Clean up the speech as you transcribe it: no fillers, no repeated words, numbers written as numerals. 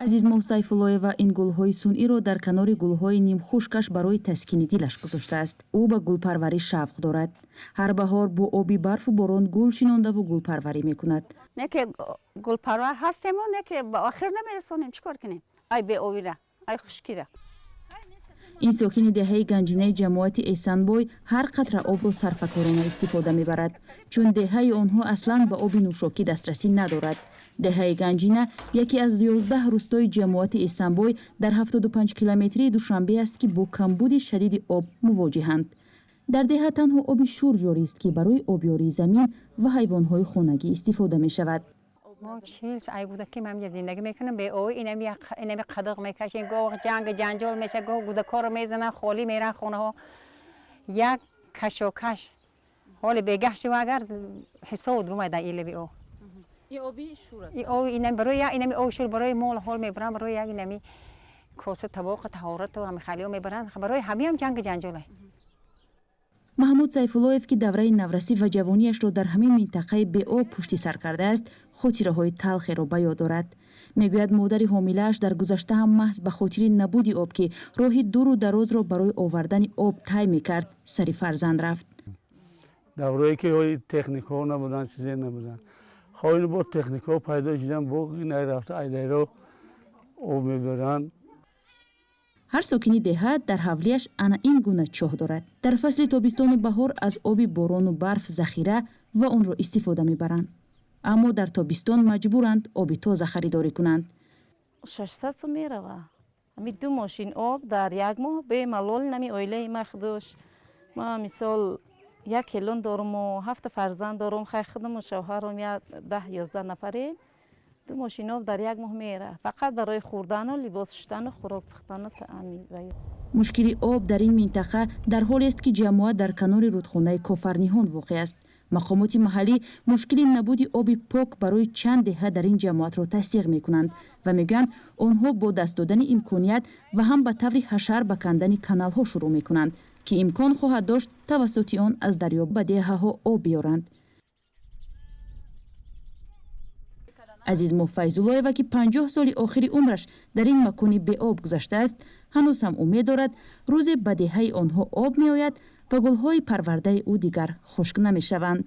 азизмоҳ сайфуллоева ин гулҳои сунъиро дар канори гулҳои нимхушкаш барои таскини дилаш гузоштааст. ӯ ба гулпарварӣ шавқ дорад. ҳар баҳор бо оби барфу борон гул шинондаву гулпарварӣ мекунад. неке гулпарвар ҳастему неке ба охир намерасонем чикор кунем. ай беовира, ай хушкира. ин сокини деҳаи ганҷинаи ҷамоати эҳсанбой ҳар қатра обро сарфакорона истифода мебарад, чун деҳаи онҳо аслан ба оби нӯшокӣ дастрасӣ надорад. деҳаи ганҷина яке аз 11 рӯстои ҷамоати эҳсанбой дар 75 километрии душанбе аст ки бо камбуди шадиди об мувоҷиҳанд. дар деҳа танҳо оби шур ҷорист ки барои обёрии замин ва ҳайвонҳои хонагӣ истифода мешавад. ما 40 سال بوده که من زندگی میکنم به او اینمی قدق میکشیم گاه جنگ جنجال میشه گاه گودکار میزنن خالی میرن خونه ها یک کشوکش حال بگهش و اگر حساب اومده ایله به او این آبی شور است. این او اینم برای اینمی او شور برای مال حال میبرن برای یک اینمی کوسه طباق طهارت و همه خالیو میبرن برای همه هم جنگ جنجاله. маҳмуд сайфуллоев ки давраи наврасӣ ва ҷавонияшро дар ҳамин минтақаи беоб пушти сар кардааст, хотираҳои талхеро ба ёд дорад. мегӯяд модари ҳомилааш дар гузашта ҳам маҳз ба хотири набуди об ки роҳи дуру дарозро барои овардани об тай мекард, сари фарзанд рафт. даврое ки ҳои техникаҳо набуданд, чизе набуданд. хоини бо техникаҳо пайдо шудан бо инай рафта айдайро об мебаранд. ҳар сокини деҳа дар ҳавлияш ана ин гуна чоҳ дорад. дар фасли тобистону баҳор аз оби борону барф захира ва онро истифода мебаранд. аммо дар тобистон маҷбуранд оби тоза харидорӣ кунанд. 600 сум мерава. ҳами 2 мошин об дар як моҳ бемалол нами оилаи махдуш. ма мисол 1 келон доруму 7 фарзанд дорум, хайхудуму шавҳарум 10-11 нафарем. 2 мошин об дар як моҳ мера. Фақат барои хӯрдану либос пӯштану хӯрок пухтану таъмин. мушкили об дар ин минтақа дар ҳолест ки ҷамоат дар канори рудхонаи кофарниҳон воқеъ аст. мақомоти маҳаллӣ мушкили набуди оби пок барои чанд деҳа дар ин ҷамоатро тасдиқ мекунанд ва мегӯянд онҳо бо даст додани имконият ва ҳам ба таври ҳашар ба кандани каналҳо шурӯъ мекунанд ки имкон хоҳад дошт тавассути он аз дарё ба деҳаҳо об биёранд. азизмоҳ файзуллоева ки 50 соли охири умраш дар ин макони беоб гузаштааст, ҳанӯз ҳам умед дорад рӯзе ба деҳаи онҳо об меояд ва гулҳои парвардаи ӯ дигар хушк намешаванд.